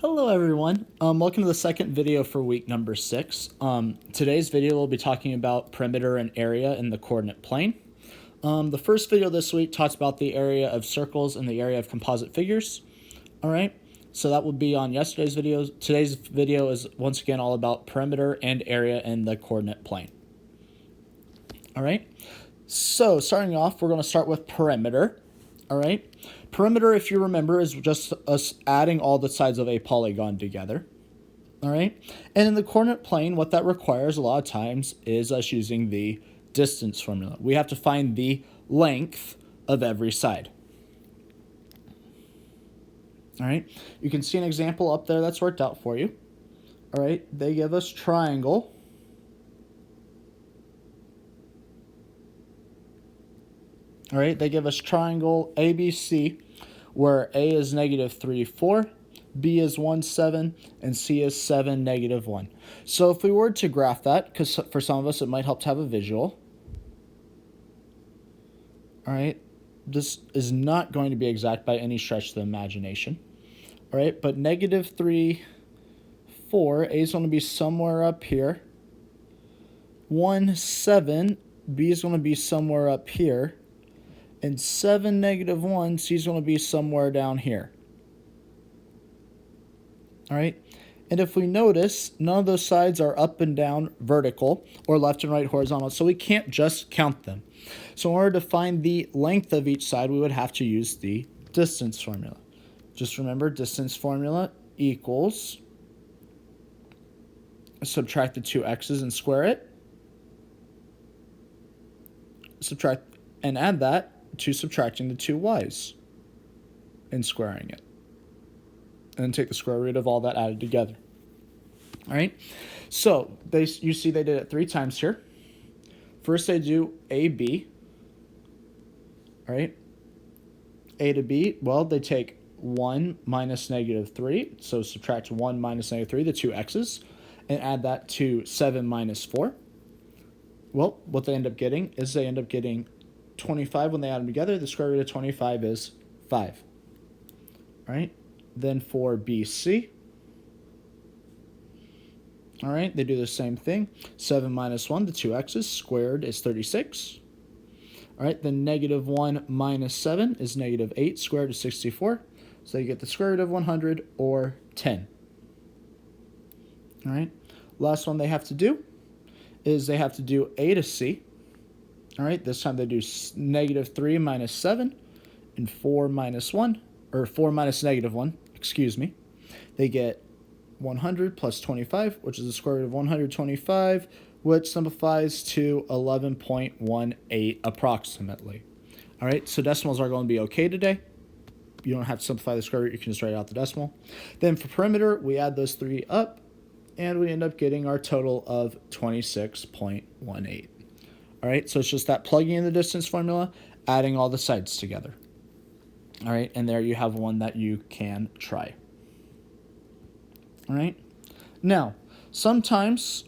Hello everyone. Welcome to the second video for week number 6. Today's video will be talking about perimeter and area in the coordinate plane. The first video this week talks about the area of circles and the area of composite figures. All right, so that will be on yesterday's video. Today's video is once again all about perimeter and area in the coordinate plane. All right, so starting off, we're going to start with perimeter. All right, perimeter, if you remember, is just us adding all the sides of a polygon together. All right, and in the coordinate plane, what that requires a lot of times is us using the distance formula. We have to find the length of every side. All right, you can see an example up there that's worked out for you. All right, they give us triangle. All right, they give us triangle ABC, where A is -3, 4, B is 1, 7, and C is 7, -1. So if we were to graph that, because for some of us it might help to have a visual. All right, this is not going to be exact by any stretch of the imagination. All right, but -3, 4, A is going to be somewhere up here. 1, 7, B is going to be somewhere up here. And 7, -1, C is going to be somewhere down here. All right, and if we notice, none of those sides are up and down vertical or left and right horizontal, so we can't just count them. So in order to find the length of each side, we would have to use the distance formula. Just remember, distance formula equals, subtract the two x's and square it, subtract and add that to subtracting the two y's and squaring it. And then take the square root of all that added together. All right, so you see they did it 3 times here. First they do AB. All right, A to B, well, they take 1 minus -3, so subtract 1 minus -3, the two x's, and add that to 7 minus 4. Well, what they end up getting is they end up getting 25 when they add them together. The square root of 25 is 5. All right, then for BC, all right, they do the same thing. 7 minus 1, the two x's, squared is 36. All right, then -1 minus 7 is -8, squared is 64. So you get the square root of 100, or 10. All right, last one they have to do is they have to do A to C. All right, this time they do -3 minus 7 and 4 minus 1, or 4 minus -1, excuse me. They get 100 plus 25, which is the square root of 125, which simplifies to 11.18 approximately. All right, so decimals are going to be okay today. You don't have to simplify the square root, you can just write out the decimal. Then for perimeter, we add those 3 up, and we end up getting our total of 26.18. All right, so it's just that plugging in the distance formula, adding all the sides together. All right, and there you have one that you can try. All right, now, sometimes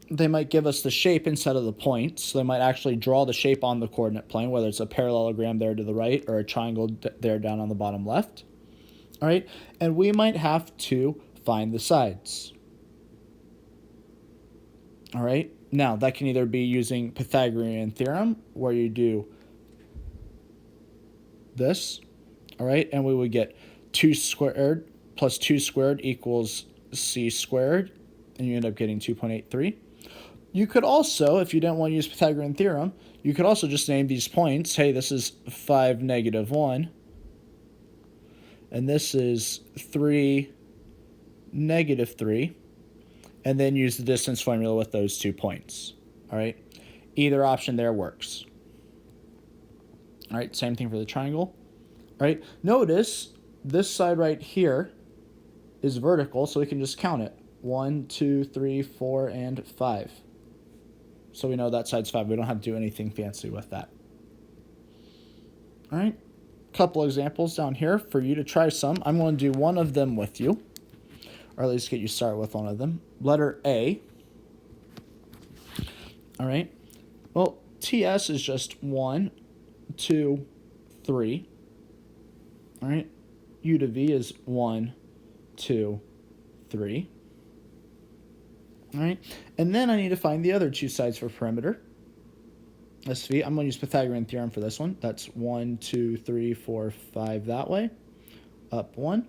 they might give us the shape instead of the points. So they might actually draw the shape on the coordinate plane, whether it's a parallelogram there to the right or a triangle there down on the bottom left. All right, and we might have to find the sides. All right, now that can either be using Pythagorean theorem, where you do this, all right, and we would get 2 squared plus 2 squared equals c squared, and you end up getting 2.83. You could also, if you didn't want to use Pythagorean theorem, you could also just name these points. Hey, this is 5, -1, and this is 3, -3, and then use the distance formula with those 2 points. All right, either option there works. All right, same thing for the triangle. All right, notice this side right here is vertical, so we can just count it. 1, 2, 3, 4, and 5. So we know that side's 5. We don't have to do anything fancy with that. All right, couple examples down here for you to try some. I'm going to do one of them with you, or at least get you started with one of them. Letter A. All right, well, TS is just 1, 2, 3. All right, U to V is 1, 2, 3. All right, and then I need to find the other two sides for perimeter. SV, I'm going to use Pythagorean theorem for this one. That's 1, 2, 3, 4, 5 that way. Up 1.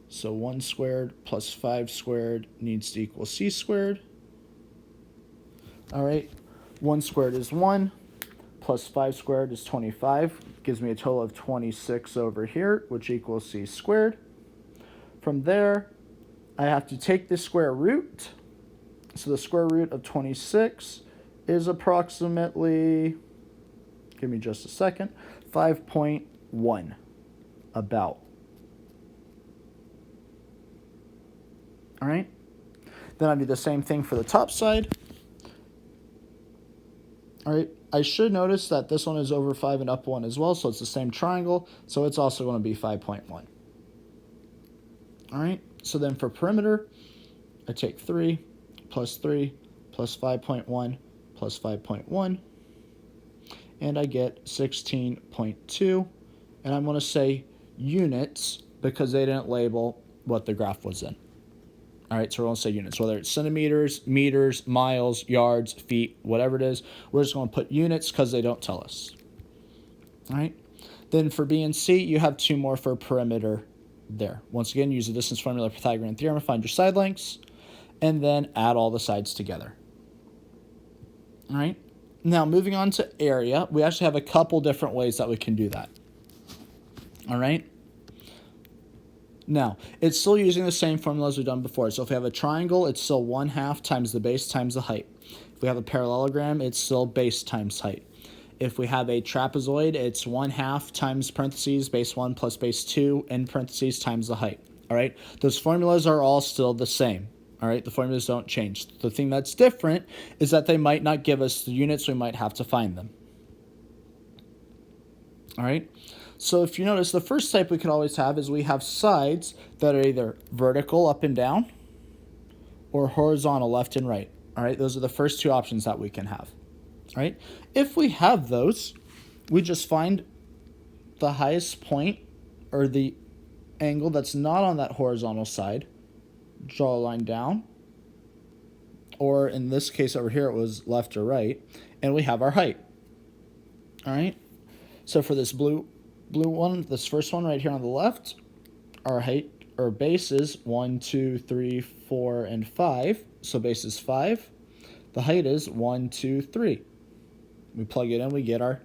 So 1 squared plus 5 squared needs to equal c squared. All right, 1 squared is 1, plus 5 squared is 25. Gives me a total of 26 over here, which equals c squared. From there, I have to take the square root. So the square root of 26 is approximately, give me just a second, 5.1, about. All right. Then I do the same thing for the top side. All right. I should notice that this one is over 5 and up 1 as well, so it's the same triangle, so it's also going to be 5.1. All right. So then for perimeter, I take 3 plus 5.1 plus 5.1, and I get 16.2, and I'm going to say units because they didn't label what the graph was in. All right, so we're going to say units, whether it's centimeters, meters, miles, yards, feet, whatever it is. We're just going to put units because they don't tell us. All right, then for B and C, you have 2 more for perimeter there. Once again, use the distance formula, Pythagorean theorem to find your side lengths, and then add all the sides together. All right, now moving on to area, we actually have a couple different ways that we can do that. All right. Now, it's still using the same formula as we've done before. So if we have a triangle, it's still 1/2 times the base times the height. If we have a parallelogram, it's still base times height. If we have a trapezoid, it's 1/2 times parentheses base 1 plus base 2 in parentheses times the height. All right, those formulas are all still the same. All right, the formulas don't change. The thing that's different is that they might not give us the units, we might have to find them. All right, so if you notice, the first type we could always have is we have sides that are either vertical up and down or horizontal left and right. All right, those are the first 2 options that we can have. All right, if we have those, we just find the highest point or the angle that's not on that horizontal side, draw a line down, or in this case over here it was left or right, and we have our height. All right, so for this blue one, this first one right here on the left, our height or base is 1, 2, 3, 4, and 5. So base is 5. The height is 1, 2, 3. We plug it in, we get our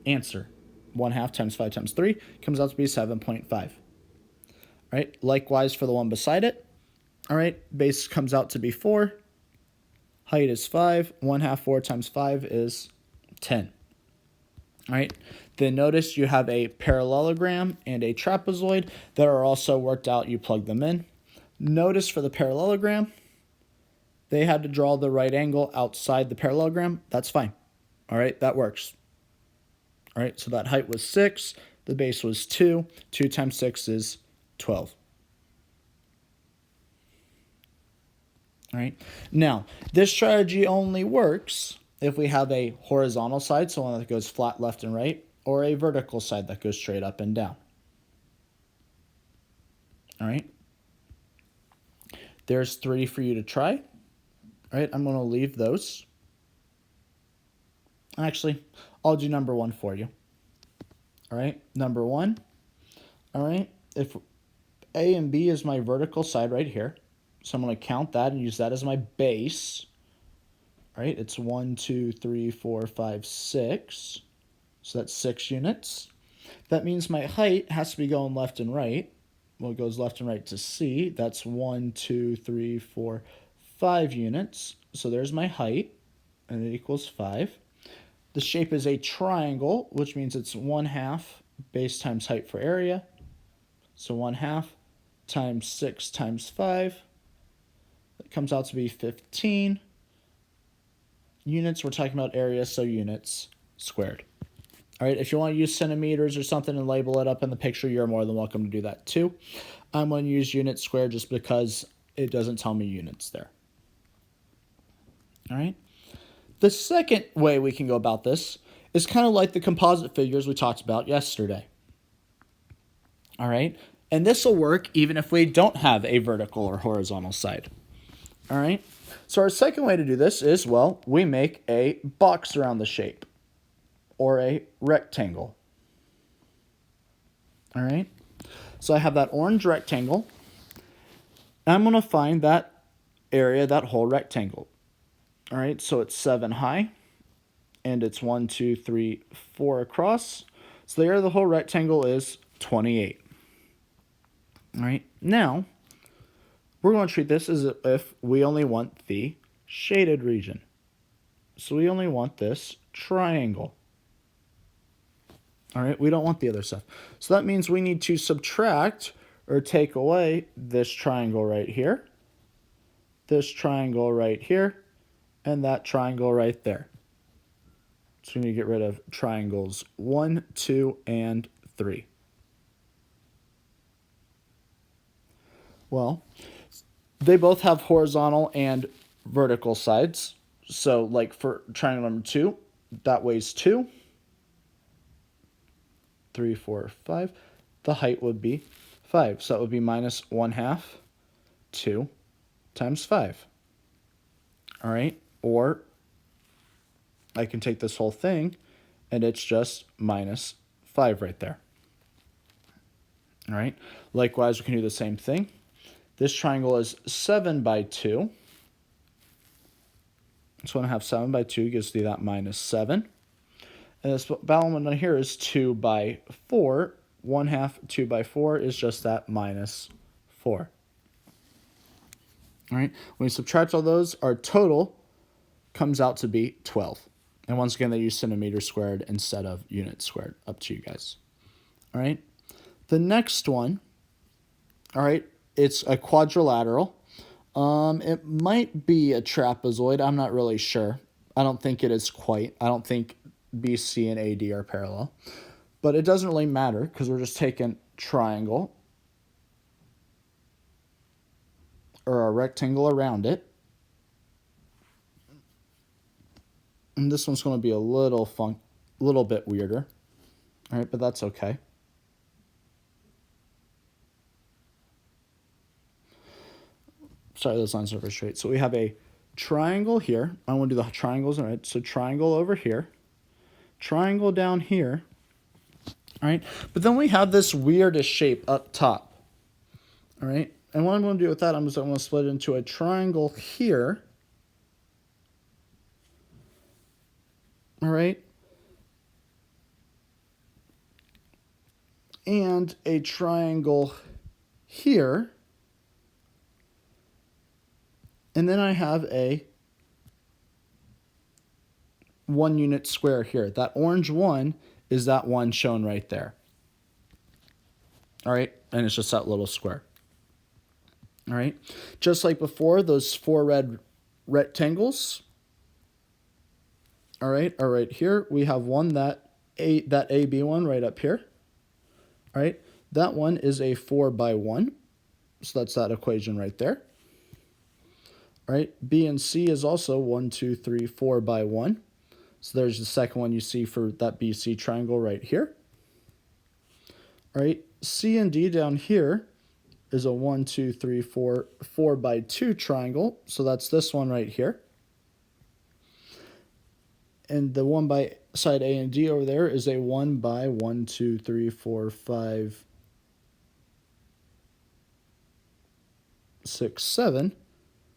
answer. 1/2 times 5 times 3 comes out to be 7.5. All right, likewise for the one beside it. All right, base comes out to be 4. Height is 5. 1/2 4 times 5 is 10. All right, then notice you have a parallelogram and a trapezoid that are also worked out. You plug them in. Notice for the parallelogram, they had to draw the right angle outside the parallelogram. That's fine. All right, that works. All right, so that height was 6. The base was 2. 2 times 6 is 12. All right, now this strategy only works if we have a horizontal side, so one that goes flat left and right, or a vertical side that goes straight up and down. All right, there's 3 for you to try. All right, I'm going to leave those. Actually, I'll do number 1 for you. All right, number 1. All right, if A and B is my vertical side right here, so I'm going to count that and use that as my base. All right, it's 1, 2, 3, 4, 5, 6. So that's 6 units. That means my height has to be going left and right. Well, it goes left and right to C. That's 1, 2, 3, 4, 5 units. So there's my height, and it equals 5. The shape is a triangle, which means it's 1/2 base times height for area. So 1/2 times 6 times 5. That comes out to be 15. Units, we're talking about area, so units squared. All right, if you want to use centimeters or something and label it up in the picture, you're more than welcome to do that too. I'm going to use units squared just because it doesn't tell me units there. All right. The second way we can go about this is kind of like the composite figures we talked about yesterday. All right, And this will work even if we don't have a vertical or horizontal side. All right. So our second way to do this is, well, we make a box around the shape or a rectangle. All right. So I have that orange rectangle. I'm going to find that area, that whole rectangle. All right. So it's 7 high and it's 1, 2, 3, 4 across. So the area of the whole rectangle is 28. All right. Now, we're going to treat this as if we only want the shaded region. So we only want this triangle. All right, we don't want the other stuff. So that means we need to subtract or take away this triangle right here, this triangle right here, and that triangle right there. So we need to get rid of triangles 1, 2, and 3. Well, they both have horizontal and vertical sides. So like for triangle number 2, that weighs 2. 3, 4, 5. The height would be 5. So that would be minus 1/2, 2 times 5. All right. Or I can take this whole thing and it's just minus 5 right there. All right. Likewise, we can do the same thing. This triangle is 7 by 2. So 1/2 7 by 2 gives you that minus 7. And this bottom one here is 2 by 4. 1/2 2 by 4 is just that minus 4. All right. When we subtract all those, our total comes out to be 12. And once again, they use centimeters squared instead of units squared. Up to you guys. All right. The next one, all right, it's a quadrilateral. It might be a trapezoid. I'm not really sure. I don't think it is quite. I don't think BC and AD are parallel. But it doesn't really matter because we're just taking triangle or a rectangle around it. And this one's going to be a little bit weirder. All right, but that's okay. Sorry, those lines are very straight. So we have a triangle here. I want to do the triangles. All right, so triangle over here. Triangle down here. All right, but then we have this weirdest shape up top. All right, and what I'm going to do with that, I'm going to split it into a triangle here. All right, and a triangle here. And then I have a 1 unit square here. That orange one is that one shown right there. All right, and it's just that little square. All right, just like before, those 4 red rectangles, all right, are right here. We have one that AB one right up here. All right, that one is a 4 by 1, so that's that equation right there. All right, B and C is also 1, 2, 3, 4 by 1. So there's the second one you see for that BC triangle right here. All right, C and D down here is a 1, 2, 3, 4, 4 by 2 triangle. So that's this one right here. And the one by side A and D over there is a 1 by 1, 2, 3, 4, 5, 6, 7,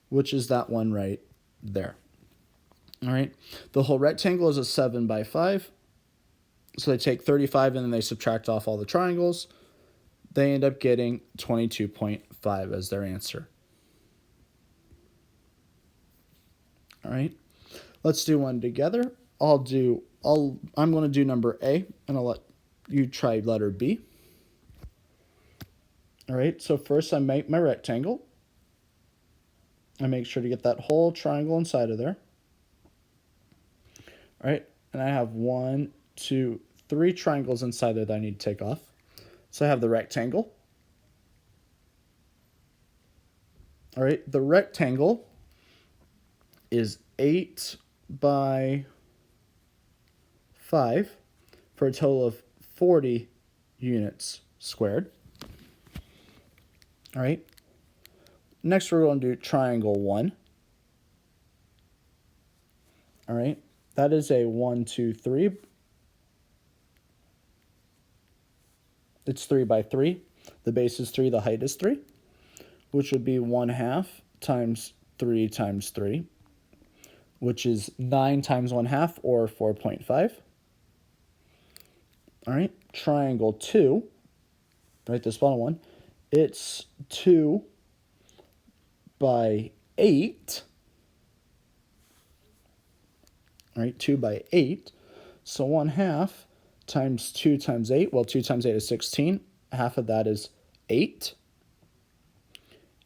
which is that one right there. All right, the whole rectangle is a 7 by 5. So they take 35 and then they subtract off all the triangles. They end up getting 22.5 as their answer. All right, let's do one together. I'm going to do number A, and I'll let you try letter B. All right, so first I make my rectangle. I make sure to get that whole triangle inside of there. All right, and I have 1, 2, 3 triangles inside there that I need to take off. So I have the rectangle. All right, the rectangle is 8 by 5 for a total of 40 units squared. All right. Next, we're going to do triangle 1. All right. That is a 1, 2, 3. It's 3 by 3. The base is 3. The height is 3, which would be 1/2 times 3 times 3, which is 9 times 1/2, or 4.5. All right. Triangle 2. Right, this bottom one. It's 2 by 8. Right, 2 by 8. So 1/2 times 2 times 8. Well, 2 times 8 is 16. Half of that is 8.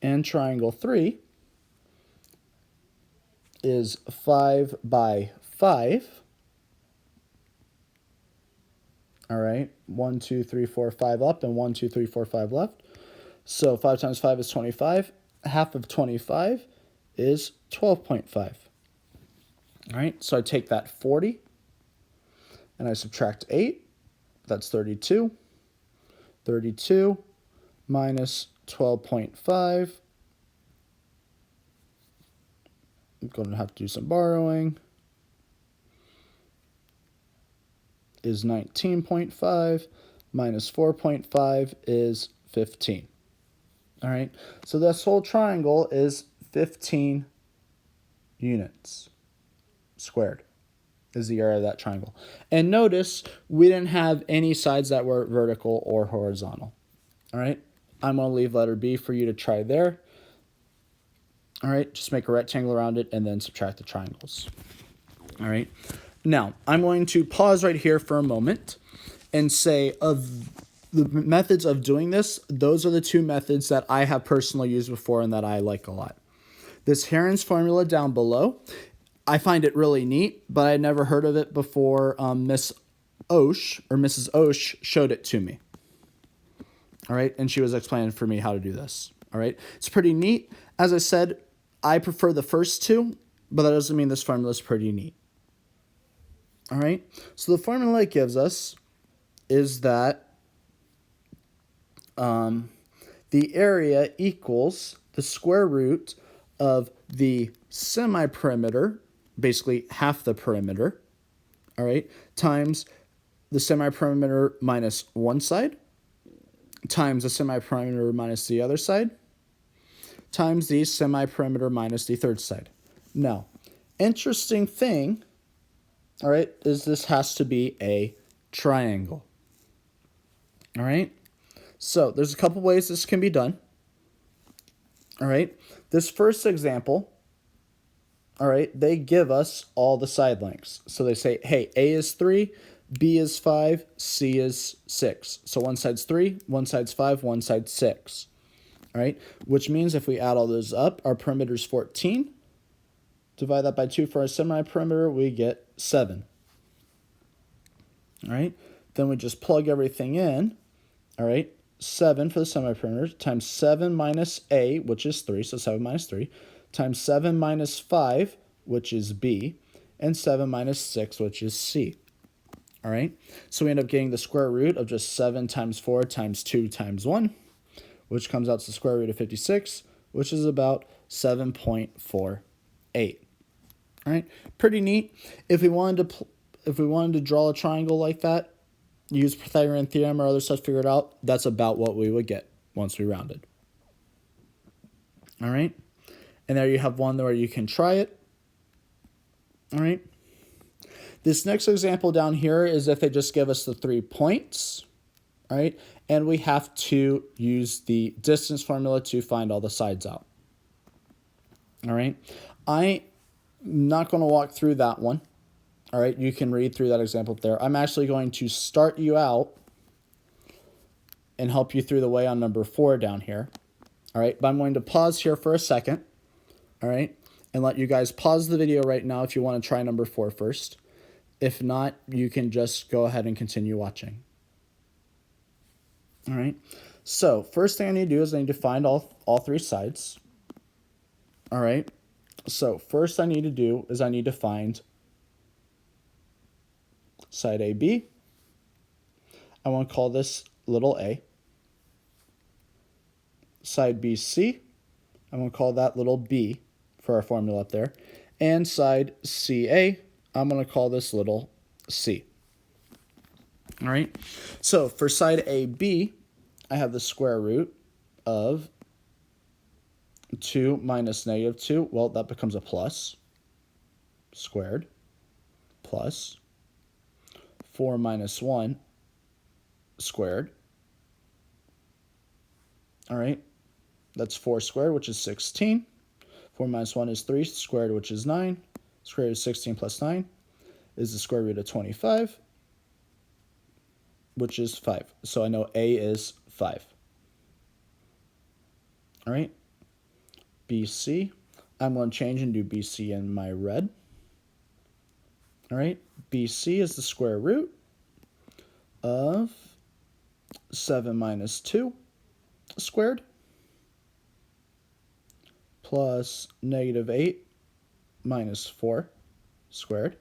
And triangle 3 is 5 by 5. All right, 1, 2, 3, 4, 5 up, and 1, 2, 3, 4, 5 left. So 5 times 5 is 25. Half of 25 is 12.5. All right, so I take that 40, and I subtract 8. That's 32. 32 minus 12.5. I'm going to have to do some borrowing. Is 19.5 minus 4.5 is 15. All right, so this whole triangle is 15 units squared is the area of that triangle. And notice we didn't have any sides that were vertical or horizontal. All right, I'm going to leave letter B for you to try there. All right, just make a rectangle around it and then subtract the triangles. All right, now I'm going to pause right here for a moment and say, of the methods of doing this, those are the two methods that I have personally used before and that I like a lot. This Heron's formula down below, I find it really neat, but I had never heard of it before Miss Osh, or Mrs. Osh, showed it to me. All right, and she was explaining for me how to do this. All right, it's pretty neat. As I said, I prefer the first two, but that doesn't mean this formula is pretty neat. All right, so the formula it gives us is that the area equals the square root of the semi-perimeter, basically half the perimeter, all right, times the semi-perimeter minus one side, times the semi-perimeter minus the other side, times the semi-perimeter minus the third side. Now, interesting thing, all right, is this has to be a triangle. All right, so there's a couple ways this can be done. All right, this first example, all right, they give us all the side lengths. So they say, hey, A is 3, B is 5, C is 6. So one side's 3, one side's 5, one side's 6. All right, which means if we add all those up, our perimeter is 14. Divide that by 2 for our semi-perimeter, we get 7. All right, then we just plug everything in. All right, 7 for the semi-perimeter times 7 minus A, which is 3, so 7 minus 3, times 7 minus 5, which is B, and 7 minus 6, which is C. All right, so we end up getting the square root of just 7 times 4 times 2 times 1, which comes out to the square root of 56, which is about 7.48. All right, pretty neat. If we wanted to draw a triangle like that, use Pythagorean theorem or other stuff to figure it out, that's about what we would get once we rounded. All right, and there you have one where you can try it. All right, this next example down here is if they just give us the 3 points. All right, and we have to use the distance formula to find all the sides out. All right, I'm not going to walk through that one. All right, you can read through that example up there. I'm actually going to start you out and help you through the way on number 4 down here. All right, but I'm going to pause here for a second. All right, and let you guys pause the video right now if you want to try number 4 first. If not, you can just go ahead and continue watching. All right, so first thing I need to do is I need to find all 3 sides. All right, so first I need to do is I need to find side AB. I want to call this little a. side BC, I'm going to call that little b for our formula up there. And side CA, I'm going to call this little c. All right. So for side AB, I have the square root of 2 minus negative 2. Well, that becomes a plus squared plus 4 minus 1 squared. All right. That's 4 squared, which is 16. 4 minus 1 is 3 squared, which is 9. Square root of 16 plus 9 is the square root of 25, which is 5. So I know A is 5. All right. BC. I'm going to change and do BC in my red. All right. BC is the square root of 7 minus 2 squared plus negative 8 minus 4 squared.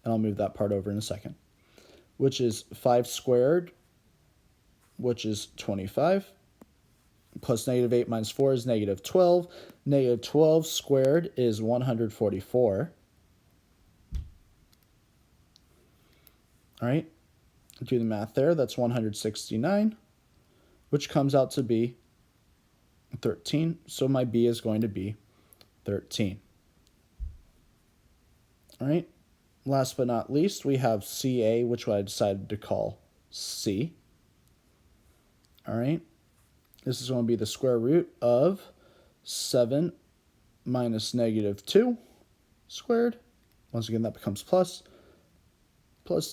And I'll move that part over in a second. Which is 5 squared, which is 25. Plus negative 8 minus 4 is negative 12. Negative 12 squared is 144. All right. Do the math there. That's 169, which comes out to be 13. So my B is going to be 13. All right. Last but not least, we have CA, which I decided to call C. All right. This is going to be the square root of 7 minus negative 2 squared. Once again, that becomes plus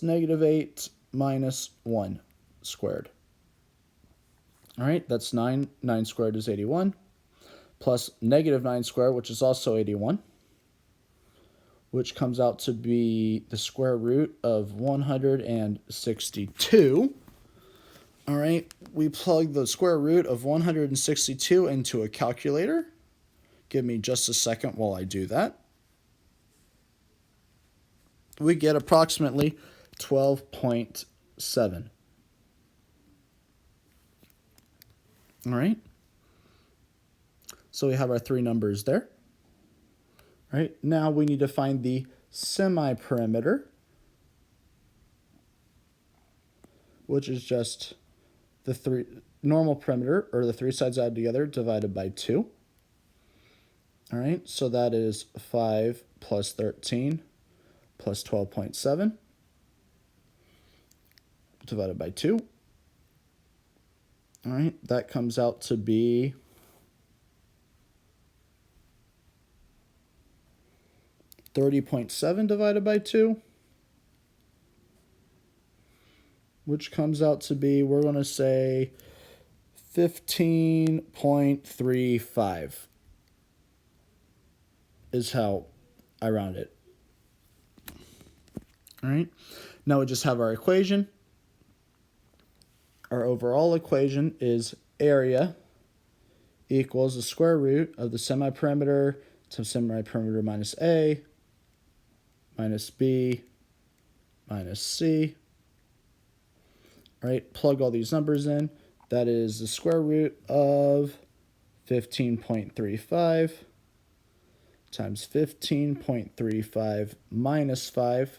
negative 8 minus 1 squared. All right, that's 9. 9 squared is 81. Plus negative 9 squared, which is also 81, which comes out to be the square root of 162. All right, we plug the square root of 162 into a calculator. Give me just a second while I do that. We get approximately 12.7. All right. So we have our three numbers there. All right, now we need to find the semi-perimeter, which is just the normal perimeter, or the three sides added together, divided by 2. All right, so that is 5 plus 13 plus 12.7 divided by 2. All right, that comes out to be 30.7 divided by 2, which comes out to be, we're going to say 15.35 is how I round it. All right, now we just have our equation. Our overall equation is area equals the square root of the semi-perimeter to semi-perimeter minus A minus B minus C. All right, plug all these numbers in. That is the square root of 15.35 times 15.35 minus 5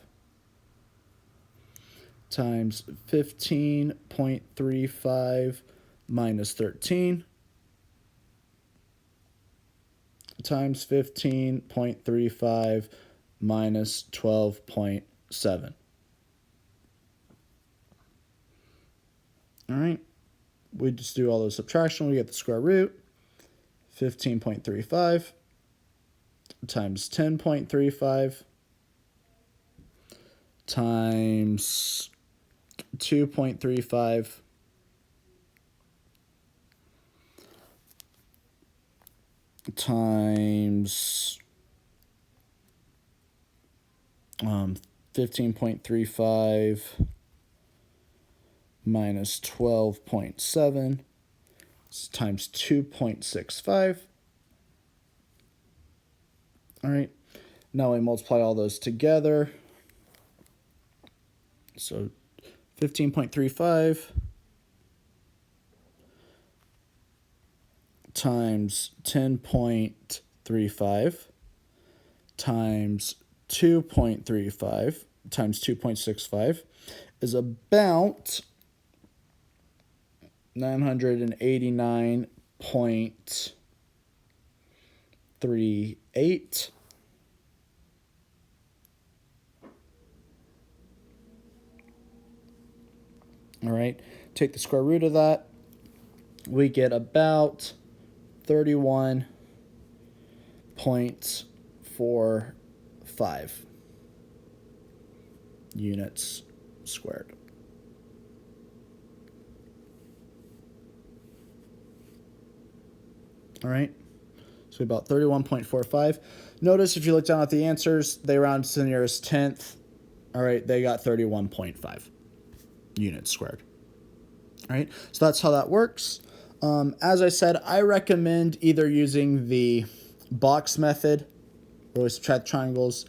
times 15.35 minus 13 times 15.35 minus 12.7. All right, we just do all those subtraction. We get the square root. 15.35 times 10.35 times 2.35 times 15.35 minus 12.7 times 2.65. All right, now we multiply all those together. So 15.35 times 10.35 times 2.35 times 2.65 is about 989.38. All right, take the square root of that. We get about 31.45 units squared. All right, so about 31.45. Notice if you look down at the answers, they round to the nearest tenth. All right, they got 31.5 units squared. All right, so that's how that works. As I said, I recommend either using the box method, where we subtract triangles,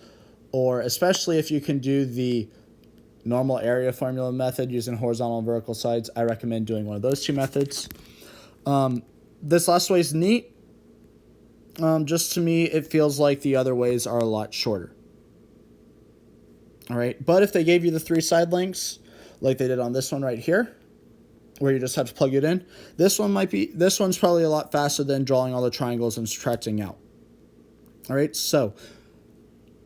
or especially if you can do the normal area formula method using horizontal and vertical sides, I recommend doing one of those two methods. This last way is neat. Just to me, it feels like the other ways are a lot shorter. All right, but if they gave you the 3 side lengths, like they did on this one right here, where you just have to plug it in, this one's probably a lot faster than drawing all the triangles and subtracting out. All right, so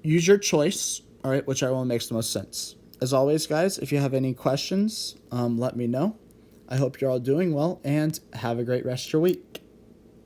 use your choice, all right, whichever one makes the most sense. As always, guys, if you have any questions, let me know. I hope you're all doing well, and have a great rest of your week.